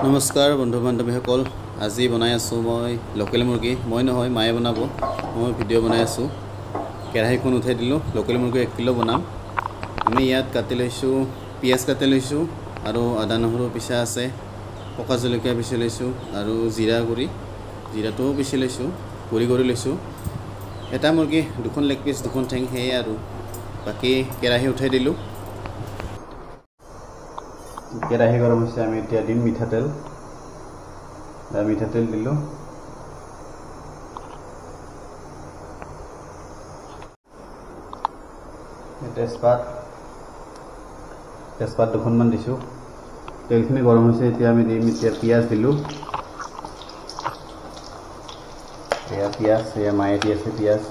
নমস্কাৰ বন্ধু বান্ধৱীসকল, আজি বনাই আছোঁ মই লোকেল মুৰ্গী। মই নহয়, মায়ে বনাব। মই ভিডিঅ' বনাই আছোঁ। কেৰাহীখন উঠাই দিলোঁ। লোকেল মুৰ্গী 1 কিলো বনাম। আমি ইয়াত কাটি লৈছোঁ, পিঁয়াজ কাটি লৈছোঁ আৰু আদা নহৰু পিছা আছে, পকা জলকীয়া পিচি লৈছোঁ আৰু জিৰা গুড়ি, জিৰাটোও পিচি লৈছোঁ, গুড়ি কৰি লৈছোঁ। এটা মুৰ্গী 2খন লেগ পিচ, 2খন ঠেং, সেয়ে আৰু বাকী কেৰাহী উঠাই দিলোঁ। কেৰাহী গৰম হৈছে, আমি এতিয়া দিম মিঠাতেল। মিঠাতেল দিলোঁ। তেজপাত 2খনমান দিছোঁ। তেলখিনি গৰম হৈছে, এতিয়া আমি দিম পিঁয়াজ দিলোঁ। এয়া পিঁয়াজ, এয়া মায়ে দি আছে পিঁয়াজ।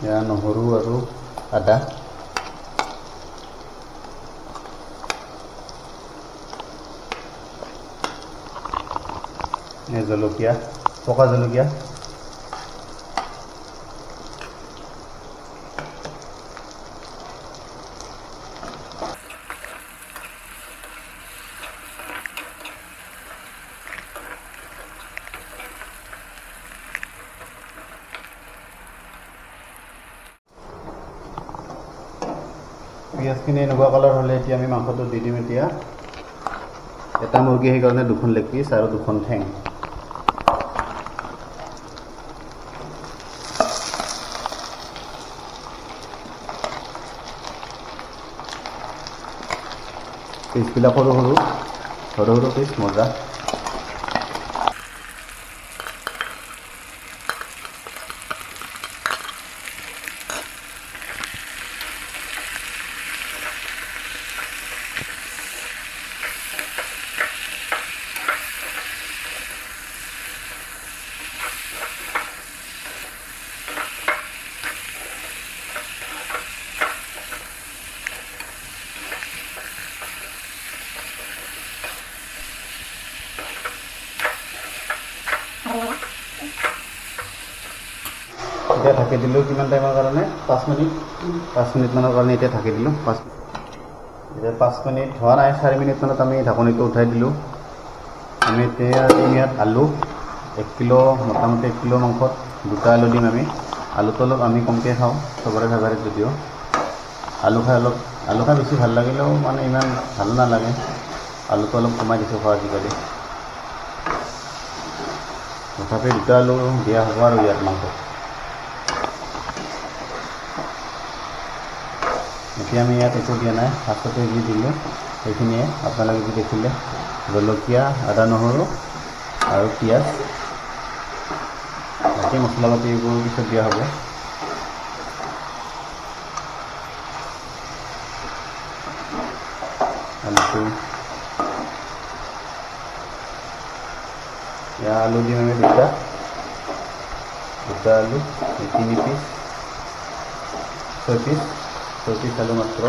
এয়া নহৰু আৰু আদা। জলকীয়া, পকা জলকীয়া। পিঁয়াজখিনি এনেকুৱা কালাৰ হ'লে এতিয়া আমি মাংসটো দি দিম। এতিয়া এটা মুৰ্গী সেইকাৰণে 2খন লেগ পিচ আৰু 2খন ঠেং। পিচবিলাক সৰু সৰু পিচ, মজা। এতিয়া ঢাকি দিলোঁ। কিমান টাইমৰ কাৰণে? 5 মিনিটমানৰ কাৰণে এতিয়া ঢাকি দিলোঁ। এতিয়া 5 মিনিট হোৱা নাই, 4 মিনিটমানত আমি ঢাকনিটো উঠাই দিলোঁ। আমি এতিয়া দিম ইয়াত আলু। 1 কিলো, মোটামুটি 1 কিলো মাংসত 2টা আলু দিম আমি। আলুটো অলপ আমি কমকৈ খাওঁ, চবৰে ফেভাৰিট যদিও। আলু খাই বেছি ভাল লাগিলেও মানে ইমান ভাল নালাগে। আলুটো অলপ কমাই দিছোঁ খোৱা আজিকালি। তথাপি 2টা আলু দিয়া হ'ব আৰু ইয়াত মাংস। এতিয়া আমি ইয়াত একো দিয়া নাই, ফাৰ্ষ্টতে যি দিলোঁ সেইখিনিয়ে আপোনালোকে যি দেখিলে। জলকীয়া, আদা নহৰু আৰু পিঁয়াজ। বাকী মছলা পাতি এইবোৰ পিছত দিয়া হ'ব। আলুটো আলু দিম আমি 2টা আলু, 3 পিচ, 6 পিচ আলু মাত্ৰ।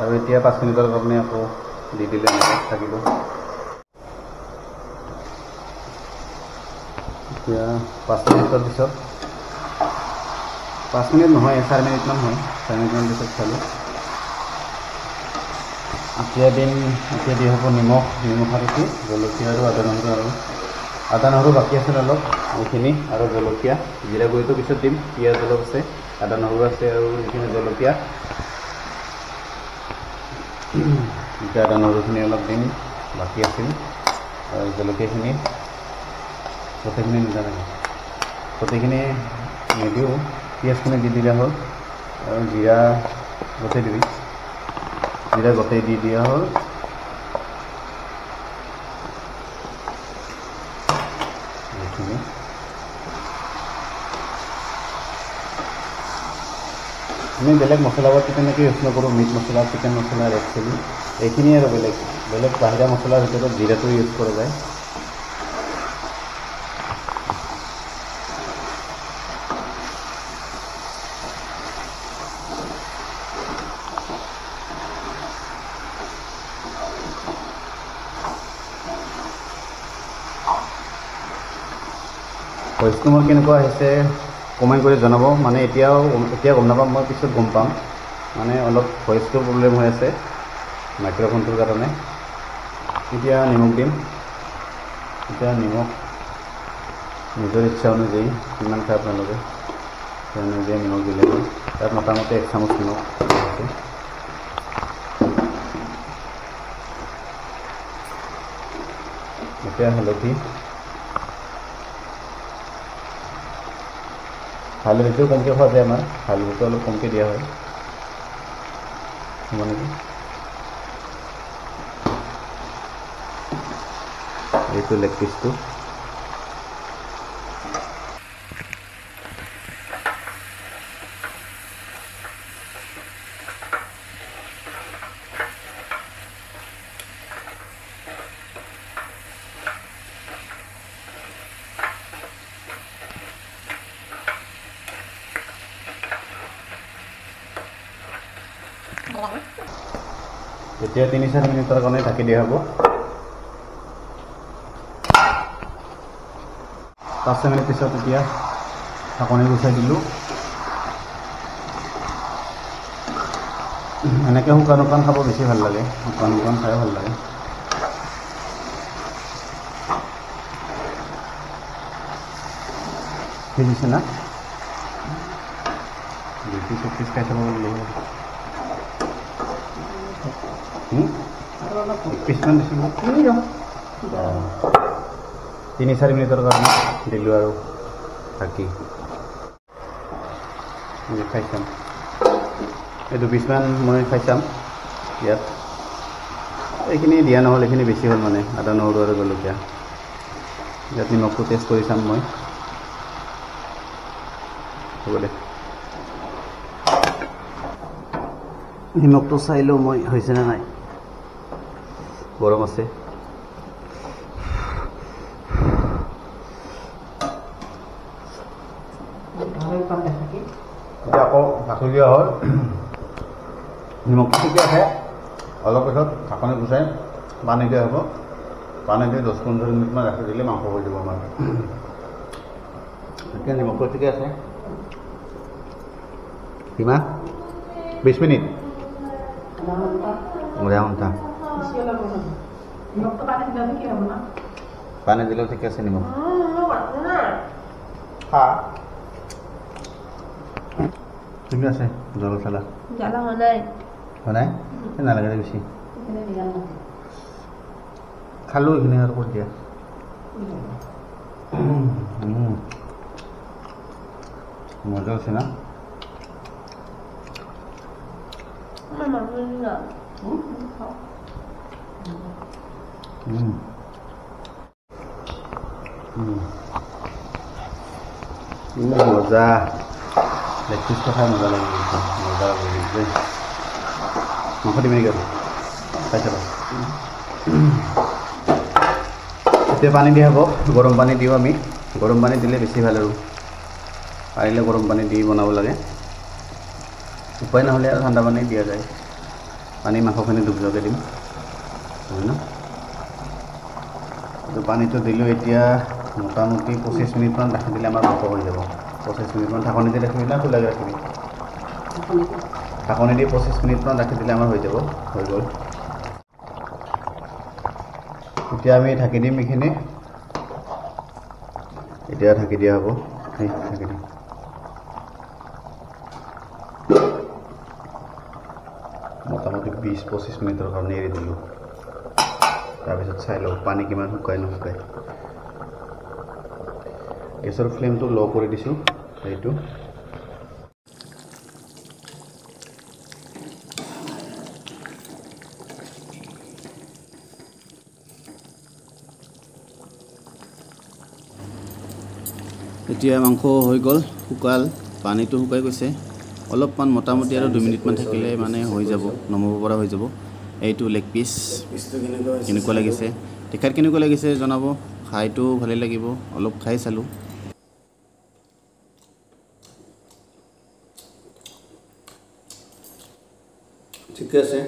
আৰু এতিয়া 5 মিনিটৰ কাৰণে আকৌ দি দিলে থাকিব। এতিয়া 5 মিনিটৰ পিছত, 5 মিনিট নহয়, 4 মিনিটমান হয়, 4 মিনিটমান পিছত চালোঁ। এতিয়া দিয়া হ'ব নিমখ আৰু কি জলকীয়া আৰু আদা নহৰু বাকী আছিল অলপ, এইখিনি আৰু জলকীয়া। জিৰা গুড়িটো পিছত দিম। পিঁয়াজ অলপ আছে, আদা নহৰু আছে আৰু এইখিনি জলকীয়া। এতিয়া আদা নহৰুখিনি অলপ দিম, বাকী আছিল। আৰু জলকীয়াখিনি গোটেইখিনি নিদিওঁ, পিঁয়াজখিনি দি দিলে হ'ল। আৰু জিৰা গোটেই দি দিয়া হ'ল। এইখিনি আমি বেলেগ মছলা পাতি তেনেকৈ ইউজ নকৰোঁ। মিট মছলা, চিকেন মছলা, ৰেড চিলি, এইখিনিয়ে আৰু বেলেগ বাহিৰা মছলাৰ ভিতৰত জিৰাটো ইউজ কৰা যায়। ভইচটো মোৰ কেনেকুৱা আহিছে কমেণ্ট কৰি জনাব। মানে এতিয়া গম নাপাম, মই পিছত গম পাম। মানে অলপ ভইচটো প্ৰব্লেম হৈ আছে মাইক্ৰফোনটোৰ কাৰণে। এতিয়া নিমখ দিম। এতিয়া নিমখ নিজৰ ইচ্ছা অনুযায়ী কিমান খাই আপোনালোকে সেই অনুযায়ী নিমখ দিলে হ'ল। তাত মোটামুটি 1 চামুচ নিমখ আছে। এতিয়া হালধিটো কমকৈ খোৱা যায় আমাৰ, হালধিটো অলপ কমকৈ দিয়া হয় মানে এইটো লেগ পিচটো। এতিয়া 3-4 মিনিটৰ কাৰণে ঢাকি দিয়া হ'ব। 5 মিনিট পিছত এতিয়া ঢাকনি গুচাই দিলোঁ। এনেকৈ শুকান খাব বেছি ভাল লাগে, শুকান খাই ভাল লাগে। সিজিছে না? 20-25 খাই চাব লাগিব। পিছমান দিছিলোঁ 3-4 মিনিটৰ কাৰণে দিলোঁ আৰু ঢাকি খাই চাম। এই 2 পিছমান মই খাই চাম। ইয়াত এইখিনি দিয়া নহ'ল, এইখিনি বেছি হ'ল মানে আদা নহৰু আৰু জলকীয়া। ইয়াত নিমখটো টেষ্ট কৰি চাম মই। হ'ব দে, নিমখটো চাই লওঁ মই হৈছে নে নাই। গৰম আছে। এতিয়া আকৌ ঢাকি দিয়া হ'ল। নিমখটো ঠিকে আছে। অলপ পিছত ঢাকনি গুচাই পানী দিয়া হ'ব। পানী দি 10-15 মিনিটমান ৰাখি দিলে মাংস হৈ যাব আমাৰ। এতিয়া নিমখটো ঠিকে আছে। কিমান 20 মিনিট আধা ঘণ্টা পানী দিলেও ঠিকে আছে। নিমখ ঠিকে আছে। জ্বলা চালা হোৱা নাই নালাগে বেছি খালোঁ। এইখিনি আৰু ক'ত দিয়া মজা আছে না। মজা লেগ পিচটো খাই মজা লাগি গৈছে। মজা লাগিছে। মাংস দিবি নেকি আৰু খাই চাবা। এতিয়া পানী দিয়া হ'ব। গৰম পানী দিওঁ আমি। গৰম পানী দিলে বেছি ভাল আৰু পাৰিলে গৰম পানী দি বনাব লাগে। উপায় নহ'লে আৰু ঠাণ্ডা পানী দিয়া যায়। পানী মাংসখিনি ডুব যোৱাকৈ দিম হয় ন। পানীটো দিলোঁ। এতিয়া মোটামুটি 25 মিনিটমান ৰাখি দিলে আমাৰ মাংস হৈ যাব। 25 মিনিটমান ঢাকনি দি ৰাখিবি না খোলাকৈ ৰাখিবি? ঢাকনি দি 25 মিনিটমান ৰাখি দিলে আমাৰ হৈ যাব। হৈ গ'ল। এতিয়া আমি ঢাকি দিম এইখিনি। এতিয়া ঢাকি দিয়া হ'ব। ঢাকি দিম। মোটামুটি 20-25 মিনিটৰ কাৰণে এৰি দিলোঁ। তাৰপিছত চাই লওঁ পানী কিমান শুকাই নুশুকাই। গেছৰ ফ্লেমটো ল' কৰি দিছোঁ। সেইটো এতিয়া মাংস হৈ গ'ল। শুকাল, পানীটো শুকাই গৈছে। অলপমান মোটামুটি আৰু 2 মিনিটমান থাকিলে মানে হৈ যাব, নমাব পৰা হৈ যাব। এইটো লেগ পিচ কেনেকুৱা লাগিছে, দেখাত কেনেকুৱা লাগিছে জনাব। খাইটো ভালেই লাগিব। অলপ খাই চালোঁ। ঠিকে আছে।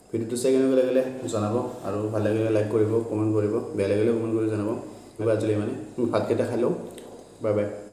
ভিডিঅ'টো চাই কেনেকুৱা লাগিলে জনাব। আৰু ভাল লাগিলে লাইক কৰিব, কমেণ্ট কৰিব। বেয়া লাগিলে কমেণ্ট কৰি জনাব। আজিলৈ মানে ভাতকেইটা খাই লওঁ। Bye bye.